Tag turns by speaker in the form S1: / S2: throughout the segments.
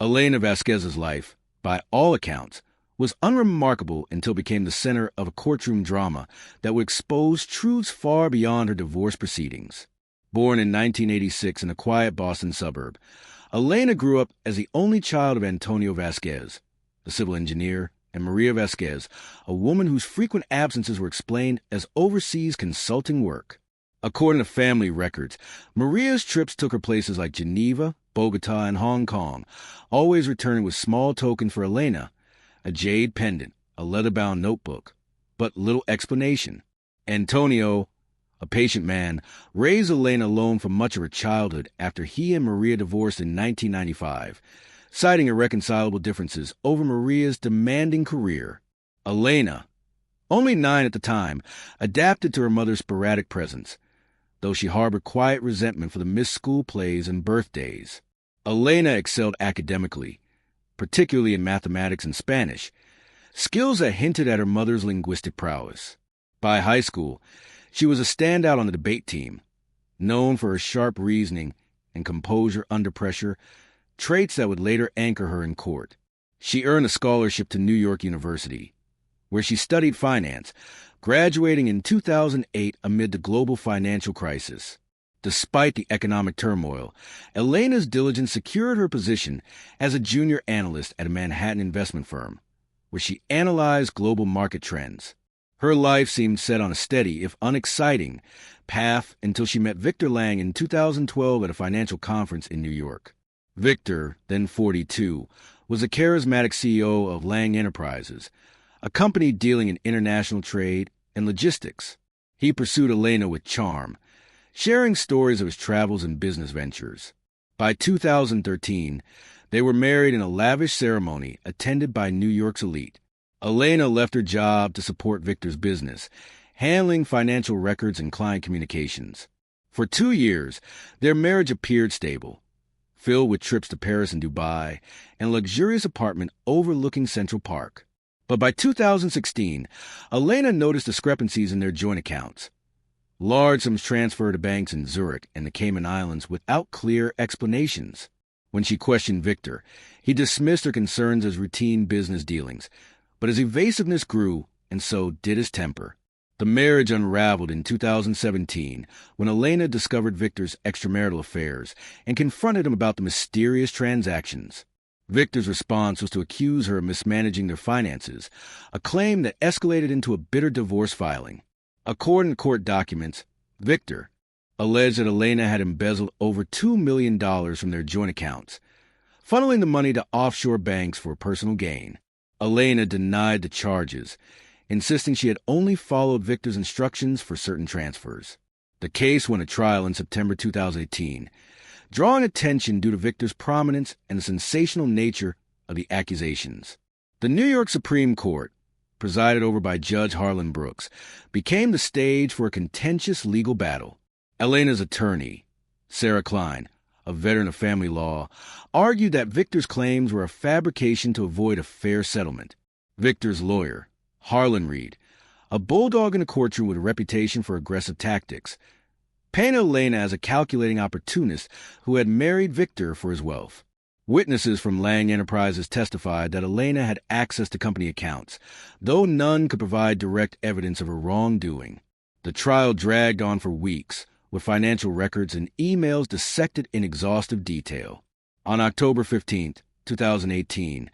S1: Elena Vasquez's life, by all accounts, was unremarkable until it became the center of a courtroom drama that would expose truths far beyond her divorce proceedings. Born in 1986 in a quiet Boston suburb, Elena grew up as the only child of Antonio Vasquez, a civil engineer, and Maria Vasquez, a woman whose frequent absences were explained as overseas consulting work. According to family records, Maria's trips took her places like Geneva, Bogota, and Hong Kong, always returning with small tokens for Elena, a jade pendant, a leather-bound notebook, but little explanation. Antonio, a patient man, raised Elena alone for much of her childhood after he and Maria divorced in 1995, citing irreconcilable differences over Maria's demanding career. Elena, only 9 at the time, adapted to her mother's sporadic presence, though she harbored quiet resentment for the missed school plays and birthdays. Elena excelled academically, particularly in mathematics and Spanish, skills that hinted at her mother's linguistic prowess. By high school, she was a standout on the debate team, known for her sharp reasoning and composure under pressure, traits that would later anchor her in court. She earned a scholarship to New York University, where she studied finance, graduating in 2008 amid the global financial crisis. Despite the economic turmoil, Elena's diligence secured her position as a junior analyst at a Manhattan investment firm, where she analyzed global market trends. Her life seemed set on a steady, if unexciting, path until she met Victor Lang in 2012 at a financial conference in New York. Victor, then 42, was a charismatic CEO of Lang Enterprises, a company dealing in international trade and logistics. He pursued Elena with charm, sharing stories of his travels and business ventures. By 2013, they were married in a lavish ceremony attended by New York's elite. Elena left her job to support Victor's business, handling financial records and client communications. For 2 years, their marriage appeared stable, filled with trips to Paris and Dubai, and a luxurious apartment overlooking Central Park. But by 2016, Elena noticed discrepancies in their joint accounts. Large sums transferred to banks in Zurich and the Cayman Islands without clear explanations. When she questioned Victor, he dismissed her concerns as routine business dealings, but his evasiveness grew, and so did his temper. The marriage unraveled in 2017 when Elena discovered Victor's extramarital affairs and confronted him about the mysterious transactions. Victor's response was to accuse her of mismanaging their finances, a claim that escalated into a bitter divorce filing. According to court documents, Victor alleged that Elena had embezzled over $2 million from their joint accounts, funneling the money to offshore banks for personal gain. Elena denied the charges, insisting she had only followed Victor's instructions for certain transfers. The case went to trial in September 2018, drawing attention due to Victor's prominence and the sensational nature of the accusations. The New York Supreme Court, presided over by Judge Harlan Brooks, became the stage for a contentious legal battle. Elena's attorney, Sarah Klein, a veteran of family law, argued that Victor's claims were a fabrication to avoid a fair settlement. Victor's lawyer, Harlan Reed, a bulldog in the courtroom with a reputation for aggressive tactics, painted Elena as a calculating opportunist who had married Victor for his wealth. Witnesses from Lang Enterprises testified that Elena had access to company accounts, though none could provide direct evidence of her wrongdoing. The trial dragged on for weeks, with financial records and emails dissected in exhaustive detail. On October 15, 2018,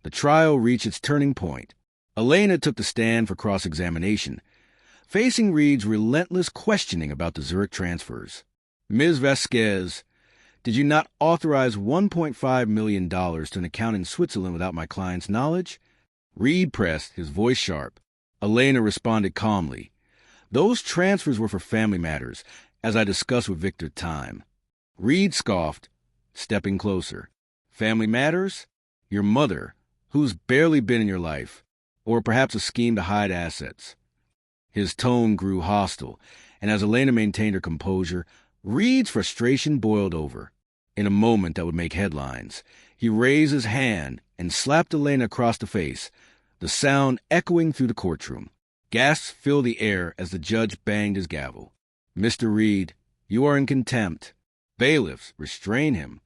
S1: the trial reached its turning point. Elena took the stand for cross-examination, facing Reed's relentless questioning about the Zurich transfers. Ms. Vasquez, did you not authorize $1.5 million to an account in Switzerland without my client's knowledge? Reed pressed, his voice sharp. Elena responded calmly. Those transfers were for family matters, as I discussed with Victor at the time. Reed scoffed, stepping closer. Family matters? Your mother, who's barely been in your life, or perhaps a scheme to hide assets. His tone grew hostile, and as Elena maintained her composure, Reed's frustration boiled over. In a moment that would make headlines, he raised his hand and slapped Elena across the face, the sound echoing through the courtroom. Gasps filled the air as the judge banged his gavel. Mr. Reed, you are in contempt. Bailiffs, restrain him.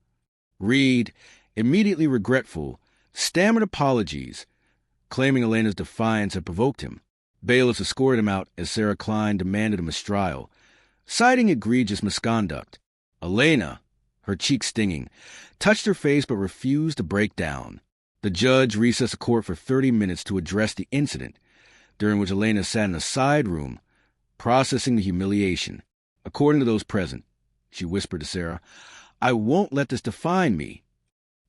S1: Reed, immediately regretful, stammered apologies, claiming Elena's defiance had provoked him. Bailiffs escorted him out as Sarah Klein demanded a mistrial, citing egregious misconduct. Elena, her cheeks stinging, touched her face but refused to break down. The judge recessed the court for 30 minutes to address the incident, during which Elena sat in a side room, processing the humiliation. According to those present, she whispered to Sarah, "I won't let this define me."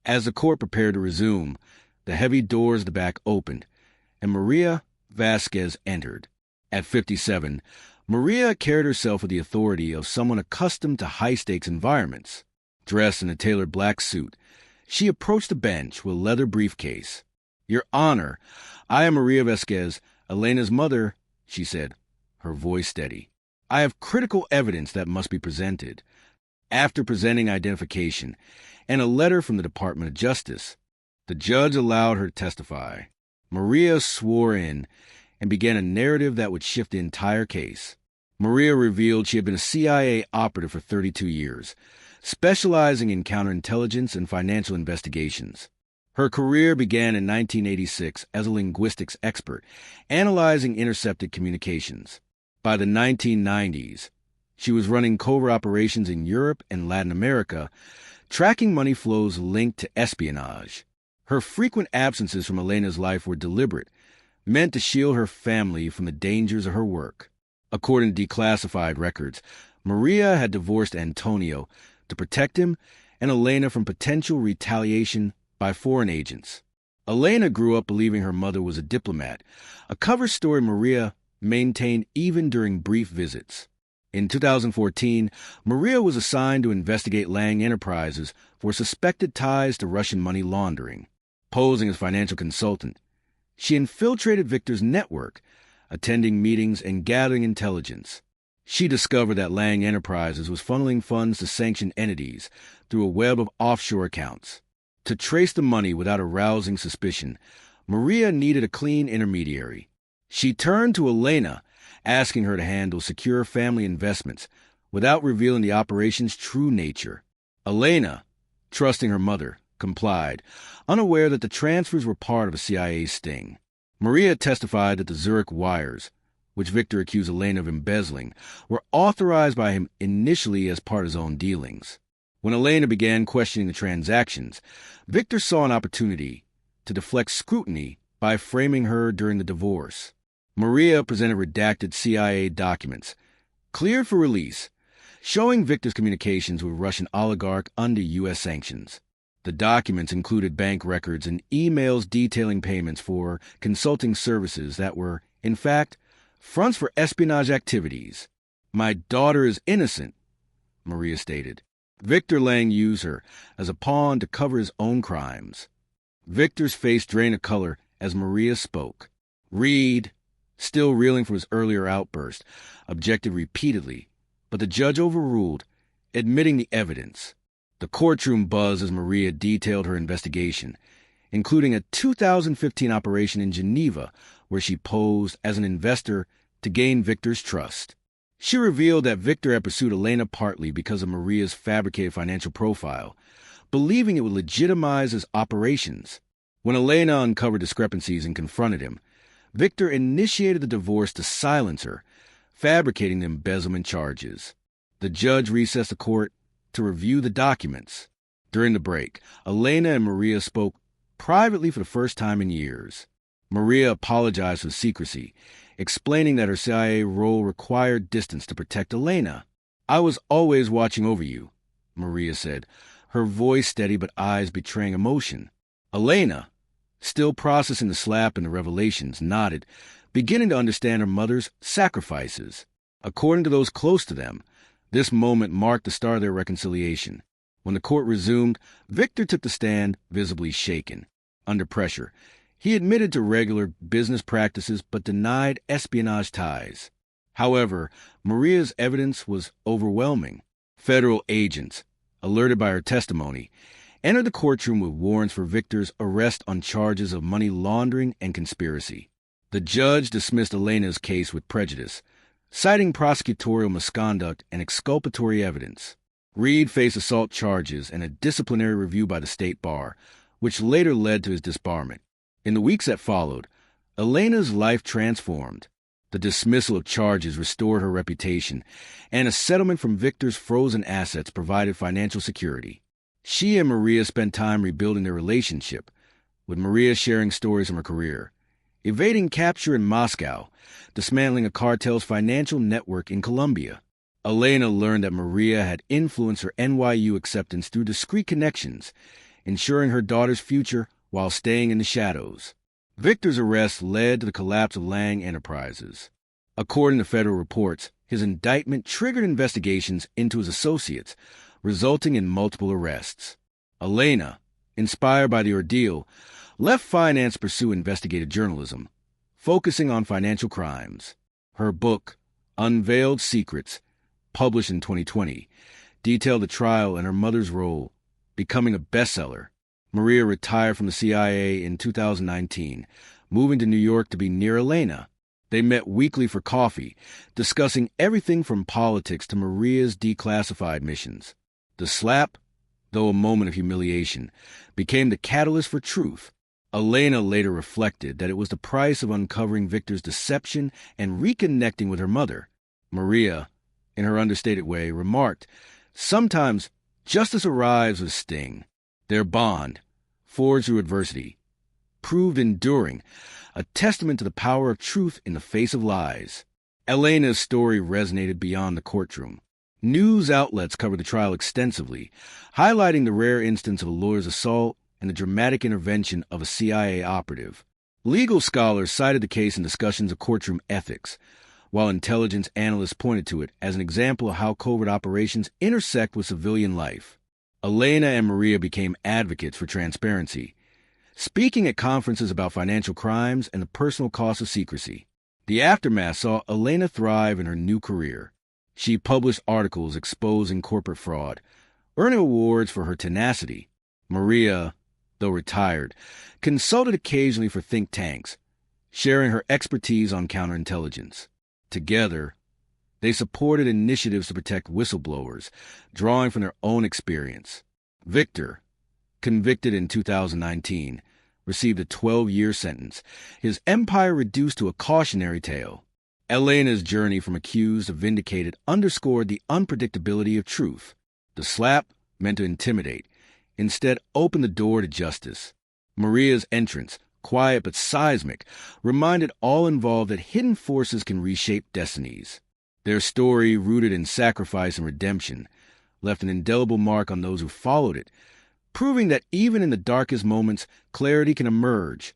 S1: As the court prepared to resume, the heavy doors of the back opened, and Maria Vasquez entered. At 57, Maria carried herself with the authority of someone accustomed to high-stakes environments. Dressed in a tailored black suit, she approached the bench with a leather briefcase. "Your Honor, I am Maria Vasquez, Elena's mother," she said, her voice steady. "I have critical evidence that must be presented." After presenting identification and a letter from the Department of Justice, the judge allowed her to testify. Maria swore in and began a narrative that would shift the entire case. Maria revealed she had been a CIA operative for 32 years, specializing in counterintelligence and financial investigations. Her career began in 1986 as a linguistics expert, analyzing intercepted communications. By the 1990s, she was running covert operations in Europe and Latin America, tracking money flows linked to espionage. Her frequent absences from Elena's life were deliberate, meant to shield her family from the dangers of her work. According to declassified records, Maria had divorced Antonio to protect him and Elena from potential retaliation by foreign agents. Elena grew up believing her mother was a diplomat, a cover story Maria maintained even during brief visits. In 2014, Maria was assigned to investigate Lang Enterprises for suspected ties to Russian money laundering. Posing as financial consultant, she infiltrated Victor's network, attending meetings and gathering intelligence. She discovered that Lang Enterprises was funneling funds to sanctioned entities through a web of offshore accounts. To trace the money without arousing suspicion, Maria needed a clean intermediary. She turned to Elena, asking her to handle secure family investments without revealing the operation's true nature. Elena, trusting her mother, complied, unaware that the transfers were part of a CIA sting. Maria testified that the Zurich wires, which Victor accused Elena of embezzling, were authorized by him initially as part of his own dealings. When Elena began questioning the transactions, Victor saw an opportunity to deflect scrutiny by framing her during the divorce. Maria presented redacted CIA documents, cleared for release, showing Victor's communications with Russian oligarch under U.S. sanctions. The documents included bank records and emails detailing payments for consulting services that were, in fact, fronts for espionage activities. "My daughter is innocent," Maria stated. Victor Lang used her as a pawn to cover his own crimes. Victor's face drained of color as Maria spoke. Reed, still reeling from his earlier outburst, objected repeatedly, but the judge overruled, admitting the evidence. The courtroom buzzed as Maria detailed her investigation, including a 2015 operation in Geneva where she posed as an investor to gain Victor's trust. She revealed that Victor had pursued Elena partly because of Maria's fabricated financial profile, believing it would legitimize his operations. When Elena uncovered discrepancies and confronted him, Victor initiated the divorce to silence her, fabricating the embezzlement charges. The judge recessed the court to review the documents. During the break, Elena and Maria spoke privately for the first time in years. Maria apologized for secrecy, explaining that her CIA role required distance to protect Elena. "I was always watching over you," Maria said, her voice steady but eyes betraying emotion. Elena, still processing the slap and the revelations, nodded, beginning to understand her mother's sacrifices. According to those close to them, this moment marked the start of their reconciliation. When the court resumed, Victor took the stand, visibly shaken. Under pressure, he admitted to regular business practices but denied espionage ties. However, Maria's evidence was overwhelming. Federal agents, alerted by her testimony, entered the courtroom with warrants for Victor's arrest on charges of money laundering and conspiracy. The judge dismissed Elena's case with prejudice, citing prosecutorial misconduct and exculpatory evidence. Reed faced assault charges and a disciplinary review by the state bar, which later led to his disbarment. In the weeks that followed, Elena's life transformed. The dismissal of charges restored her reputation, and a settlement from Victor's frozen assets provided financial security. She and Maria spent time rebuilding their relationship, with Maria sharing stories from her career, evading capture in Moscow, dismantling a cartel's financial network in Colombia. Elena learned that Maria had influenced her NYU acceptance through discreet connections, ensuring her daughter's future while staying in the shadows. Victor's arrest led to the collapse of Lang Enterprises. According to federal reports, his indictment triggered investigations into his associates, resulting in multiple arrests. Elena, inspired by the ordeal, left finance to pursue investigative journalism, focusing on financial crimes. Her book, Unveiled Secrets, published in 2020, detailed the trial and her mother's role, becoming a bestseller. Maria retired from the CIA in 2019, moving to New York to be near Elena. They met weekly for coffee, discussing everything from politics to Maria's declassified missions. The slap, though a moment of humiliation, became the catalyst for truth. Elena later reflected that it was the price of uncovering Victor's deception and reconnecting with her mother. Maria, in her understated way, remarked, "Sometimes justice arrives with a sting." Their bond, forged through adversity, proved enduring, a testament to the power of truth in the face of lies. Elena's story resonated beyond the courtroom. News outlets covered the trial extensively, highlighting the rare instance of a lawyer's assault and the dramatic intervention of a CIA operative. Legal scholars cited the case in discussions of courtroom ethics, while intelligence analysts pointed to it as an example of how covert operations intersect with civilian life. Elena and Maria became advocates for transparency, speaking at conferences about financial crimes and the personal cost of secrecy. The aftermath saw Elena thrive in her new career. She published articles exposing corporate fraud, earning awards for her tenacity. Maria, though retired, consulted occasionally for think tanks, sharing her expertise on counterintelligence. Together, they supported initiatives to protect whistleblowers, drawing from their own experience. Victor, convicted in 2019, received a 12-year sentence, his empire reduced to a cautionary tale. Elena's journey from accused to vindicated underscored the unpredictability of truth. The slap, meant to intimidate, instead opened the door to justice. Maria's entrance, quiet but seismic, reminded all involved that hidden forces can reshape destinies. Their story, rooted in sacrifice and redemption, left an indelible mark on those who followed it, proving that even in the darkest moments, clarity can emerge